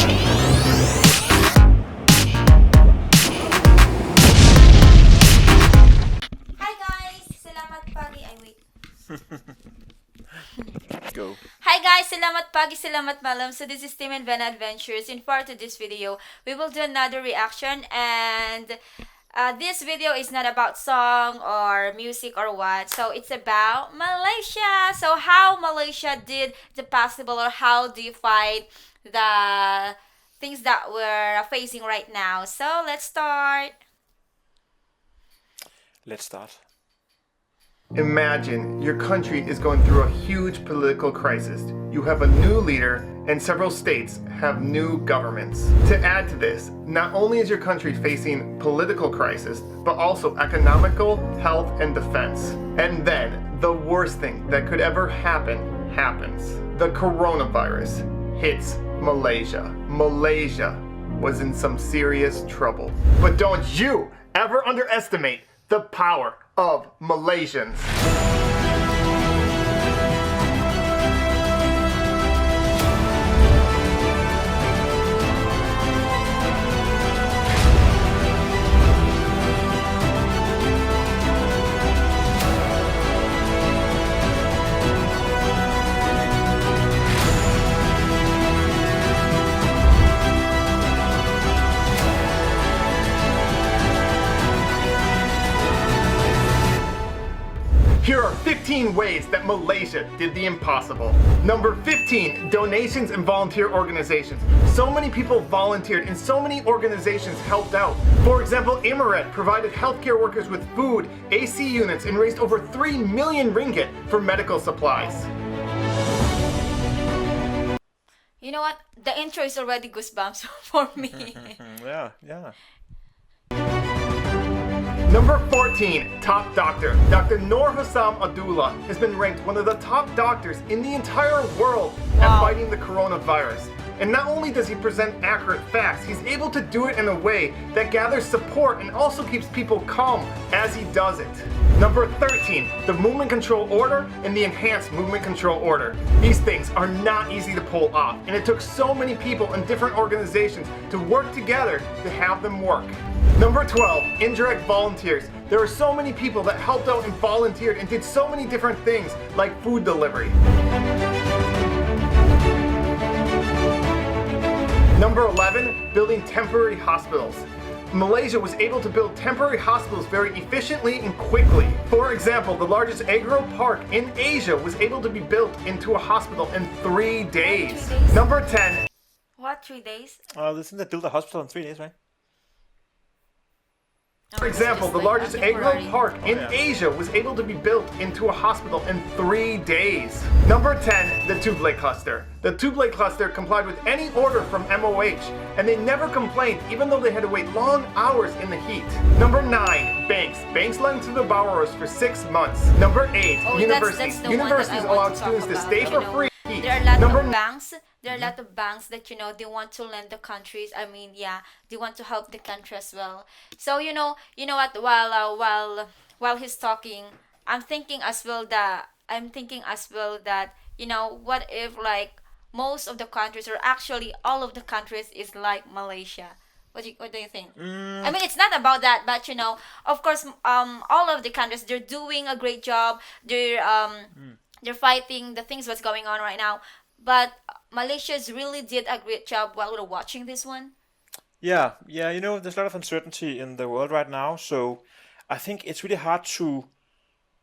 Hi guys! Salamat pagi. Ay, wait. Go. Hi guys! Salamat pagi, salamat malam. So this is Tim Vena Adventures. In part of this video, we will do another reaction, and this video is not about song or music or what. So it's about Malaysia. So how Malaysia did the possible, or how do you fight the things that we're facing right now. So let's start. Let's start. Imagine your country is going through a huge political crisis. You have a new leader, and several states have new governments. To add to this, not only is your country facing political crisis, but also economical, health, and defense. And then, the worst thing that could ever happen happens. The coronavirus hits Malaysia. Malaysia was in some serious trouble. But don't you ever underestimate the power of Malaysians. Here are 15 ways that Malaysia did the impossible. Number 15, donations and volunteer organizations. So many people volunteered and so many organizations helped out. For example, Emirat provided healthcare workers with food, AC units, and raised over 3 million ringgit for medical supplies. You know what? The intro is already goosebumps for me. Yeah. Number 14, top doctor. Dr. Noor Hussam Abdullah has been ranked one of the top doctors in the entire world at fighting the coronavirus. And not only does he present accurate facts, he's able to do it in a way that gathers support and also keeps people calm as he does it. Number 13, the movement control order and the enhanced movement control order. These things are not easy to pull off, and it took so many people in different organizations to work together to have them work. Number 12, indirect volunteers. There are so many people that helped out and volunteered and did so many different things like food delivery. Number 11, building temporary hospitals. Malaysia was able to build temporary hospitals very efficiently and quickly. For example, the largest agro park in Asia was able to be built into a hospital in 3 days. Number 10. What, 3 days? Isn't they build a hospital in 3 days, right? For example, the largest agro park in Asia was able to be built into a hospital in 3 days. Number 10, the Tublai cluster. The Tublai cluster complied with any order from MOH, and they never complained even though they had to wait long hours in the heat. Number 9, banks. Banks lent to the borrowers for 6 months. Number 8, universities. Universities allowed students to stay for free. There are a lot of banks. There are a lot of banks that they want to lend the countries. I mean, yeah, they want to help the country as well. So you know what? While he's talking, I'm thinking as well that what if like most of the countries, or actually all of the countries, is like Malaysia. What do you think? I mean, it's not about that, but of course, all of the countries, they're doing a great job. They're fighting the things what's going on right now, but Malaysia's really did a great job while we're watching this one. Yeah. There's a lot of uncertainty in the world right now, so I think it's really hard to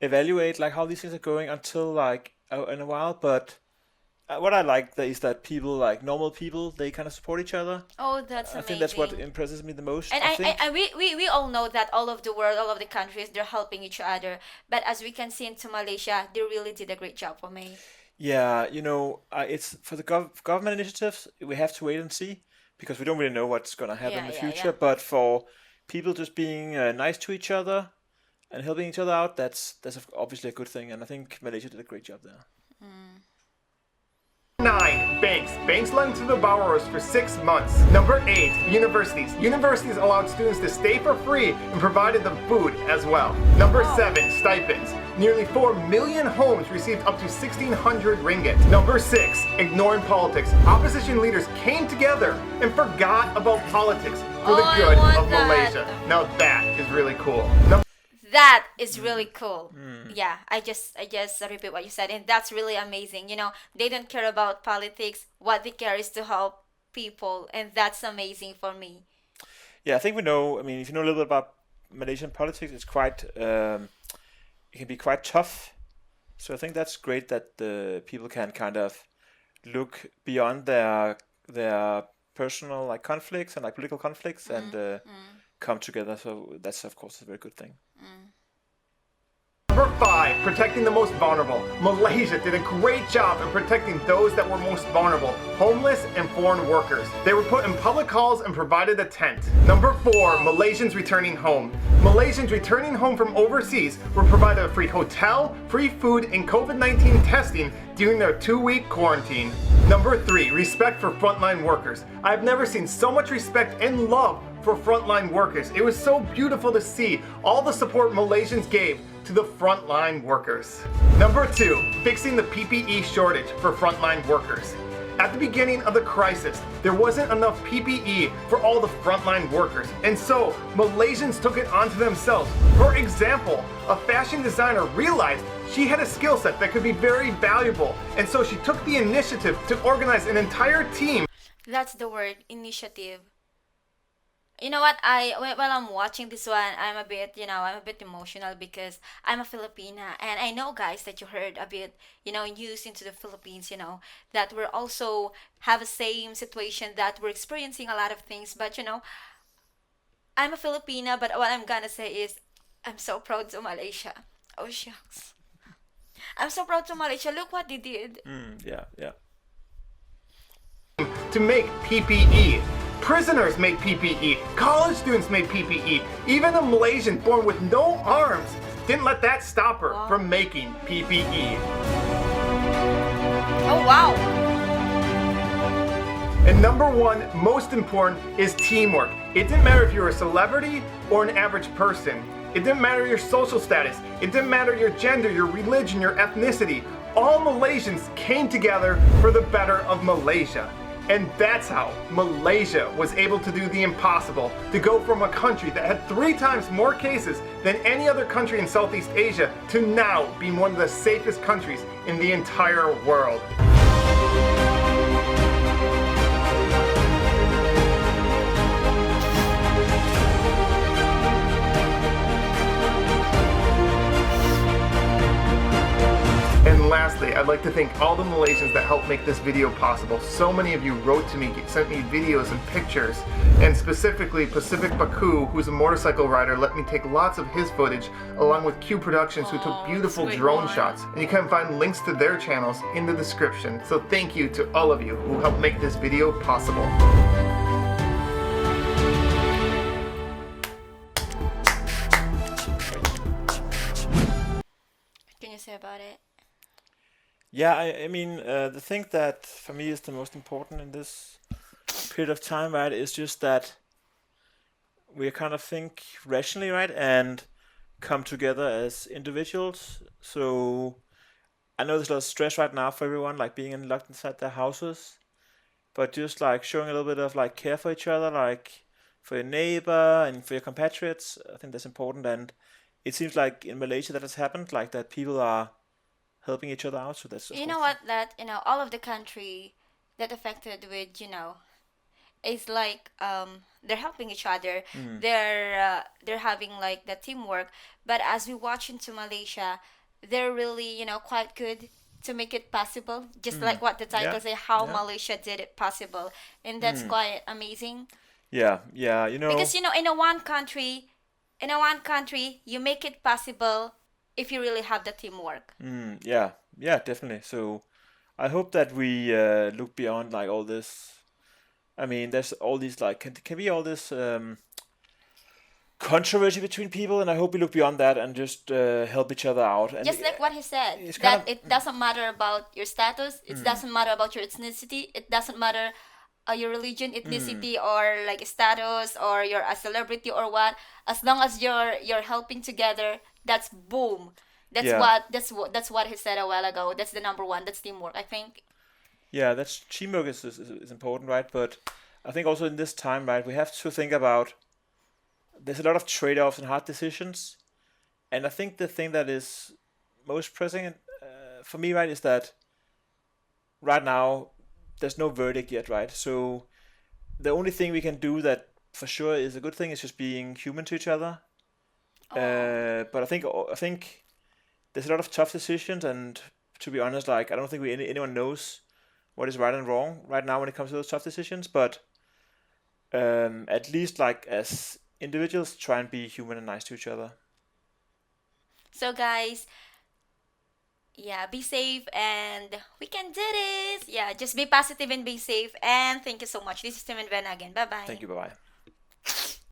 evaluate like how these things are going until like in a while. But what I like is that people, like normal people, they kind of support each other. Oh, that's I amazing. think that's what impresses me the most. And I think. we all know that all of the world, all of the countries, they're helping each other. But as we can see into Malaysia, they really did a great job for me. Yeah, it's for the government initiatives, we have to wait and see because we don't really know what's going to happen in the future. Yeah. But for people just being nice to each other and helping each other out, that's obviously a good thing. And I think Malaysia did a great job there. 9, banks. Banks lend to the borrowers for 6 months. Number 8, universities. Universities allowed students to stay for free and provided them food as well. Number 7, stipends. Nearly 4 million homes received up to 1,600 ringgit. Number 6, ignoring politics. Opposition leaders came together and forgot about politics for the Oh, I good want of that. Malaysia. Now that is really cool. That is really cool. Yeah, I just repeat what you said, and that's really amazing. You know, they don't care about politics. What they care is to help people, and that's amazing for me. Yeah, I think we know. I mean, if you know a little bit about Malaysian politics, it's quite it can be quite tough. So I think that's great that the people can kind of look beyond their personal like conflicts and like political conflicts and come together. So that's of course a very good thing. Number 5, protecting the most vulnerable. Malaysia did a great job in protecting those that were most vulnerable, homeless and foreign workers. They were put in public halls and provided a tent. Number 4, Malaysians returning home. Malaysians returning home from overseas were provided a free hotel, free food, and COVID-19 testing during their 2-week quarantine. Number 3, respect for frontline workers. I've never seen so much respect and love for frontline workers. It was so beautiful to see all the support Malaysians gave to the frontline workers. Number 2, fixing the PPE shortage for frontline workers. At the beginning of the crisis, there wasn't enough PPE for all the frontline workers, and so Malaysians took it onto themselves. For example, a fashion designer realized she had a skill set that could be very valuable, and so she took the initiative to organize an entire team. That's the word, initiative. You know what? While I'm watching this one, I'm a bit, I'm a bit emotional because I'm a Filipina, and I know, guys, that you heard a bit, news into the Philippines, that we're also have the same situation, that we're experiencing a lot of things. But I'm a Filipina, but what I'm gonna say is, I'm so proud to Malaysia. Oh shucks, I'm so proud to Malaysia. Look what they did. Yeah, yeah. To make PPE. Prisoners made PPE, college students made PPE, even a Malaysian born with no arms didn't let that stop her from making PPE. Oh wow. And number 1, most important, is teamwork. It didn't matter if you were a celebrity or an average person. It didn't matter your social status. It didn't matter your gender, your religion, your ethnicity. All Malaysians came together for the better of Malaysia. And that's how Malaysia was able to do the impossible, to go from a country that had 3 times more cases than any other country in Southeast Asia to now being one of the safest countries in the entire world. And lastly, I'd like to thank all the Malaysians that helped make this video possible. So many of you wrote to me, sent me videos and pictures, and specifically Pacific Baku, who's a motorcycle rider, let me take lots of his footage, along with Q Productions, who took beautiful sweet drone one. shots. And you can find links to their channels in the description. So thank you to all of you who helped make this video possible. What can you say about it? Yeah, I mean, the thing that for me is the most important in this period of time, right, is just that we kind of think rationally, right, and come together as individuals. So I know there's a lot of stress right now for everyone, like being locked inside their houses, but just like showing a little bit of like care for each other, like for your neighbor and for your compatriots, I think that's important. And it seems like in Malaysia that has happened, like that people are helping each other out. So that's of You know course- what? That all of the country that affected with it's like they're helping each other. They're having like the teamwork. But as we watch into Malaysia, they're really quite good to make it possible. Just like what the title Yeah, say, how yeah. Malaysia did it possible, and that's quite amazing. Yeah, yeah, you know. Because in a one country, you make it possible if you really have the teamwork. Yeah, yeah, definitely. So I hope that we look beyond like all this. I mean, there's all these like can be all this controversy between people, and I hope we look beyond that and just help each other out. And Just like what he said, it's that kind of- it doesn't matter about your status, it doesn't matter about your ethnicity, it doesn't matter your religion, ethnicity, or like status, or you're a celebrity or what. As long as you're helping together, that's boom. That's Yeah. that's what he said a while ago. That's the number one. That's teamwork, I think. Yeah, that's teamwork is important, right? But I think also in this time, right, we have to think about there's a lot of trade-offs and hard decisions, and I think the thing that is most pressing for me, right, is that right now there's no verdict yet, right? So the only thing we can do that for sure is a good thing is just being human to each other. But I think there's a lot of tough decisions, and to be honest, like I don't think anyone knows what is right and wrong right now when it comes to those tough decisions. But at least like as individuals, try and be human and nice to each other. So guys, yeah, be safe and we can do this. Yeah, just be positive and be safe. And thank you so much. This is Tim and Vena again. Bye bye. Thank you. Bye bye.